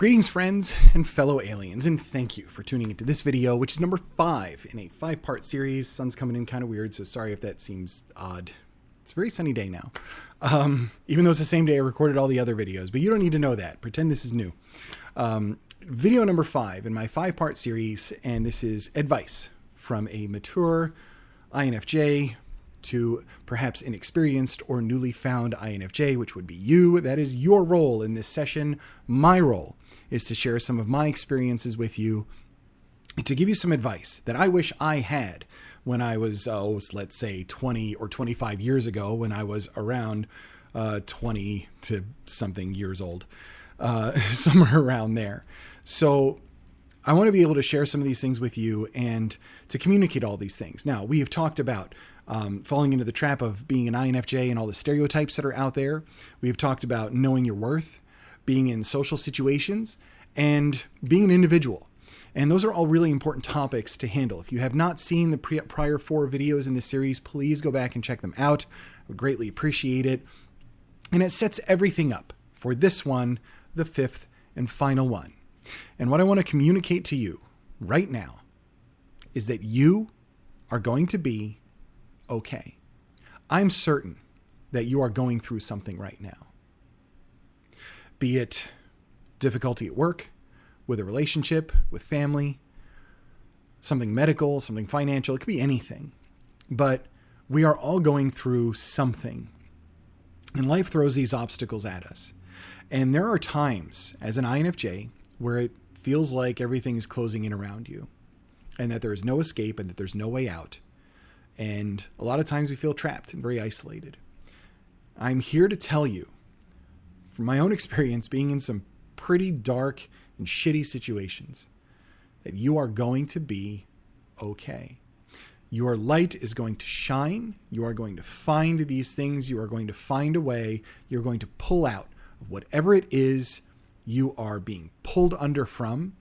Greetings, friends and fellow aliens, and thank you for tuning into this video, which is number 5 in a 5-part series. Sun's coming in kind of weird, so sorry if that seems odd. It's a very sunny day now, even though it's the same day I recorded all the other videos, but you don't need to know that. Pretend this is new. Video number 5 in my 5-part series, and this is advice from a mature INFJ to perhaps inexperienced or newly found INFJ, which would be you. That is your role in this session. My role is to share some of my experiences with you, to give you some advice that I wish I had when I was, let's say 20 or 25 years ago, when I was around 20 to something years old, somewhere around there. So I want to be able to share some of these things with you and to communicate all these things. Now, we have talked about falling into the trap of being an INFJ and all the stereotypes that are out there. We've talked about knowing your worth, being in social situations, and being an individual. And those are all really important topics to handle. If you have not seen the prior 4 videos in this series, please go back and check them out. I would greatly appreciate it. And it sets everything up for this one, the 5th and final one. And what I want to communicate to you right now is that you are going to be okay. I'm certain that you are going through something right now. Be it difficulty at work, with a relationship, with family, something medical, something financial. It could be anything. But we are all going through something. And life throws these obstacles at us. And there are times as an INFJ where it feels like everything's closing in around you and that there is no escape and that there's no way out. And a lot of times we feel trapped and very isolated. I'm here to tell you, from my own experience being in some pretty dark and shitty situations, that you are going to be okay. Your light is going to shine. You are going to find these things. You are going to find a way. You're going to pull out of whatever it is you are being pulled under from,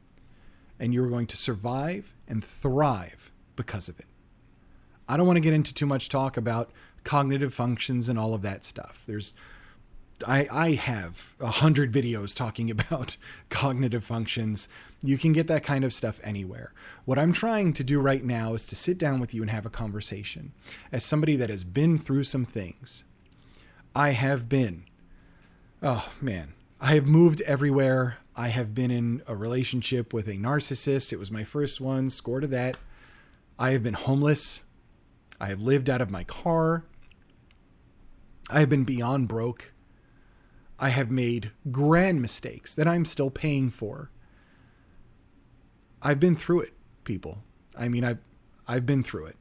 and you're going to survive and thrive because of it. I don't want to get into too much talk about cognitive functions and all of that stuff. I have 100 videos talking about cognitive functions. You can get that kind of stuff anywhere. What I'm trying to do right now is to sit down with you and have a conversation. As somebody that has been through some things, I have moved everywhere. I have been in a relationship with a narcissist. It was my first one, score to that. I have been homeless. I have lived out of my car. I have been beyond broke. I have made grand mistakes that I'm still paying for. I've been through it, people. I mean, I've been through it.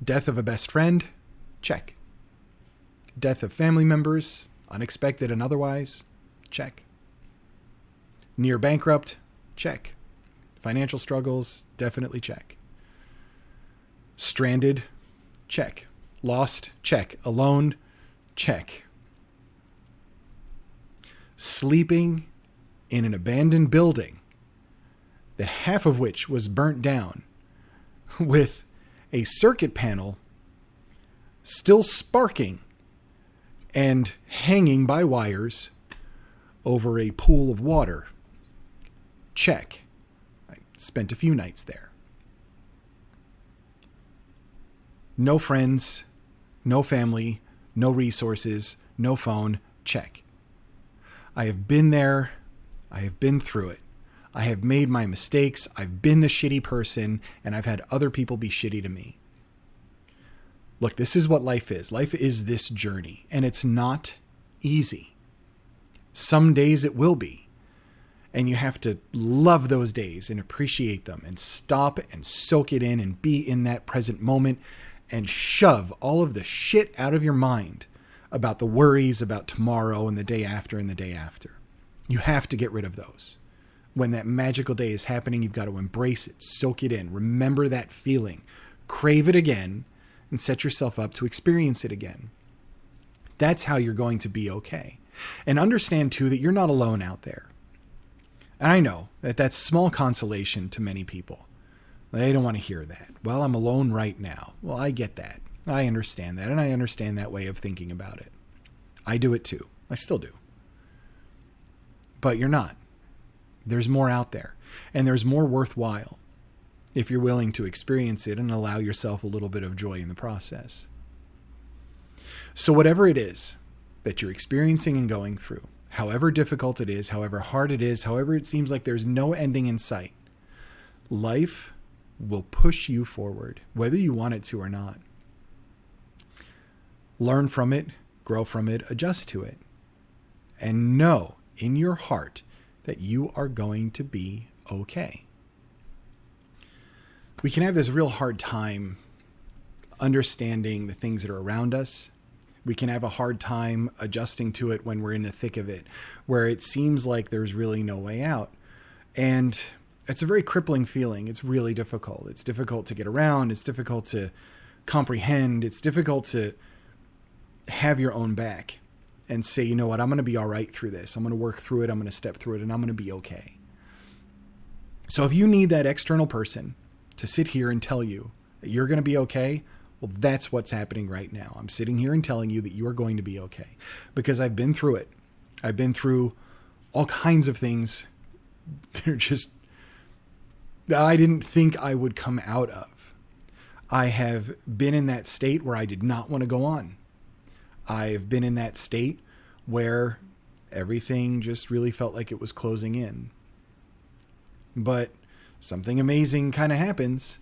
Death of a best friend, check. Death of family members, unexpected and otherwise, check. Near bankrupt, check. Financial struggles, definitely check. Stranded, check. Lost, check. Alone, check. Sleeping in an abandoned building, that half of which was burnt down, with a circuit panel still sparking and hanging by wires over a pool of water. Check. I spent a few nights there. No friends, no family, no resources, no phone. Check. I have been there. I have been through it. I have made my mistakes. I've been the shitty person, and I've had other people be shitty to me. Look, this is what life is. Life is this journey, and it's not easy. Some days it will be, and you have to love those days and appreciate them and stop and soak it in and be in that present moment and shove all of the shit out of your mind about the worries about tomorrow and the day after and the day after. You have to get rid of those. When that magical day is happening, you've got to embrace it, soak it in, remember that feeling, crave it again, and set yourself up to experience it again. That's how you're going to be okay. And understand, too, that you're not alone out there. And I know that that's small consolation to many people. They don't want to hear that. Well, I'm alone right now. Well, I get that. I understand that. And I understand that way of thinking about it. I do it too. I still do. But you're not. There's more out there, and there's more worthwhile if you're willing to experience it and allow yourself a little bit of joy in the process. So whatever it is that you're experiencing and going through, however difficult it is, however hard it is, however it seems like there's no ending in sight, life will push you forward, whether you want it to or not. Learn from it, grow from it, adjust to it, and know in your heart that you are going to be okay. We can have this real hard time understanding the things that are around us. We can have a hard time adjusting to it when we're in the thick of it, where it seems like there's really no way out. And it's a very crippling feeling. It's really difficult. It's difficult to get around. It's difficult to comprehend. It's difficult to have your own back and say, you know what, I'm going to be all right through this. I'm going to work through it. I'm going to step through it, and I'm going to be okay. So if you need that external person to sit here and tell you that you're going to be okay, well, that's what's happening right now. I'm sitting here and telling you that you are going to be okay because I've been through it. I've been through all kinds of things that are just that I didn't think I would come out of. I have been in that state where I did not want to go on. I've been in that state where everything just really felt like it was closing in. But something amazing kind of happens.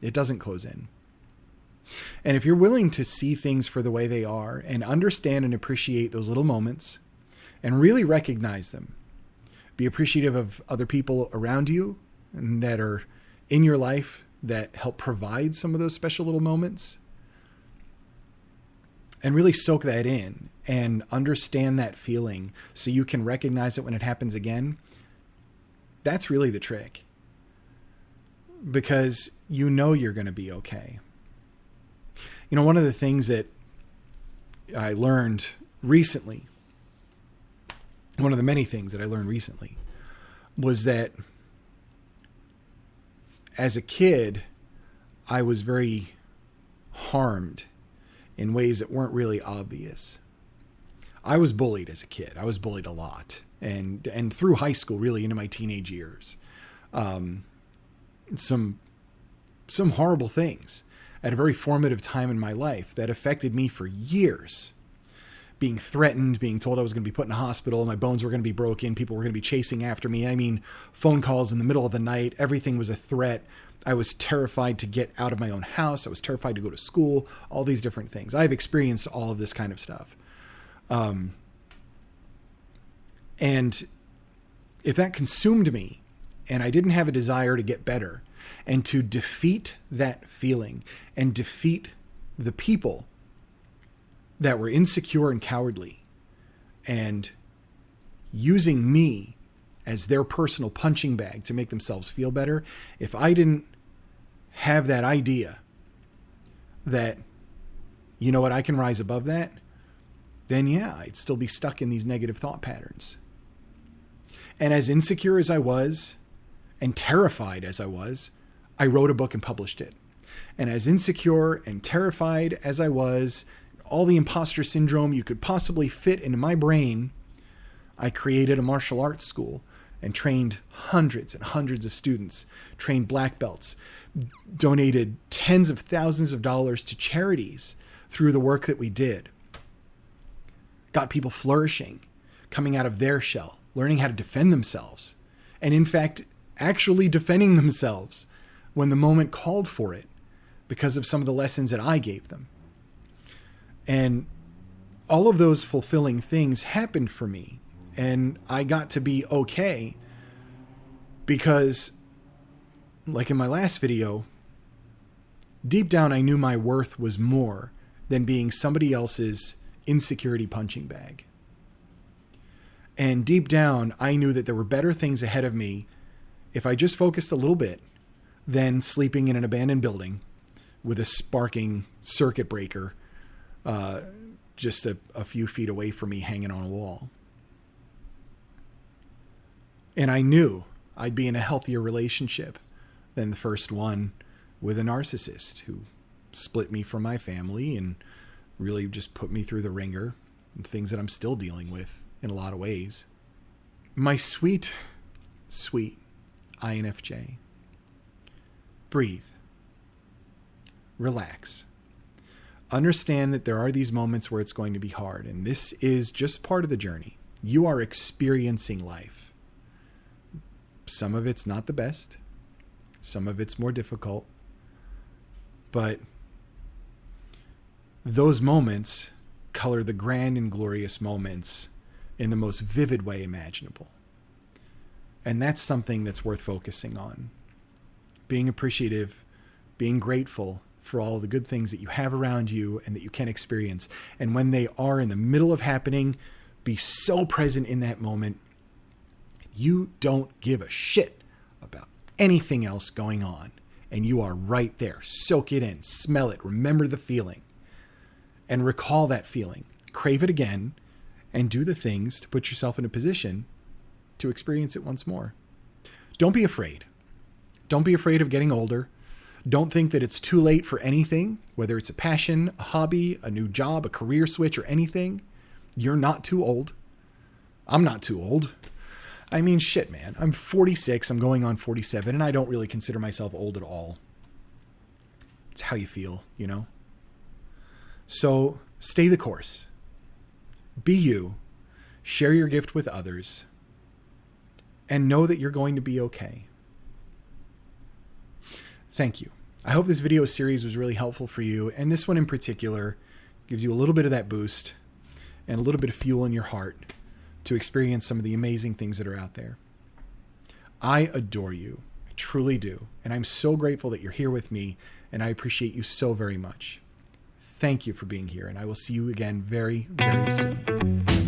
It doesn't close in. And if you're willing to see things for the way they are and understand and appreciate those little moments and really recognize them, be appreciative of other people around you and that are in your life that help provide some of those special little moments, and really soak that in and understand that feeling so you can recognize it when it happens again, that's really the trick. Because you know you're going to be okay. You know, one of the things that I learned recently, one of the many things that I learned recently, was that as a kid, I was very harmed in ways that weren't really obvious. I was bullied as a kid. I was bullied a lot. And through high school, really into my teenage years. Some horrible things at a very formative time in my life that affected me for years. Being threatened, being told I was going to be put in a hospital, my bones were going to be broken, people were going to be chasing after me. I mean, phone calls in the middle of the night, everything was a threat. I was terrified to get out of my own house. I was terrified to go to school, all these different things. I've experienced all of this kind of stuff. And if that consumed me and I didn't have a desire to get better and to defeat that feeling and defeat the people that were insecure and cowardly and using me as their personal punching bag to make themselves feel better, if I didn't have that idea that, you know what, I can rise above that, then yeah, I'd still be stuck in these negative thought patterns. And as insecure as I was and terrified as I was, I wrote a book and published it. And as insecure and terrified as I was, all the imposter syndrome you could possibly fit into my brain, I created a martial arts school and trained hundreds and hundreds of students, trained black belts, donated tens of thousands of dollars to charities through the work that we did. Got people flourishing, coming out of their shell, learning how to defend themselves, and in fact, actually defending themselves when the moment called for it because of some of the lessons that I gave them. And all of those fulfilling things happened for me. And I got to be okay because, like in my last video, deep down I knew my worth was more than being somebody else's insecurity punching bag. And deep down, I knew that there were better things ahead of me if I just focused a little bit than sleeping in an abandoned building with a sparking circuit breaker just a few feet away from me hanging on a wall. And I knew I'd be in a healthier relationship than the first one with a narcissist who split me from my family and really just put me through the ringer and things that I'm still dealing with in a lot of ways. My sweet, sweet INFJ, breathe, relax. Understand that there are these moments where it's going to be hard, and this is just part of the journey. You are experiencing life. Some of it's not the best. Some of it's more difficult. But those moments color the grand and glorious moments in the most vivid way imaginable. And that's something that's worth focusing on. Being appreciative, being grateful for all the good things that you have around you and that you can experience. And when they are in the middle of happening, be so present in that moment. You don't give a shit about anything else going on. And you are right there. Soak it in, smell it, remember the feeling, and recall that feeling. Crave it again, and do the things to put yourself in a position to experience it once more. Don't be afraid. Don't be afraid of getting older. Don't think that it's too late for anything, whether it's a passion, a hobby, a new job, a career switch, or anything. You're not too old. I'm not too old. I mean, shit, man. I'm 46. I'm going on 47, and I don't really consider myself old at all. It's how you feel, you know? So stay the course. Be you. Share your gift with others. And know that you're going to be okay. Thank you. I hope this video series was really helpful for you. And this one in particular gives you a little bit of that boost and a little bit of fuel in your heart to experience some of the amazing things that are out there. I adore you. I truly do. And I'm so grateful that you're here with me. And I appreciate you so very much. Thank you for being here. And I will see you again very, very soon.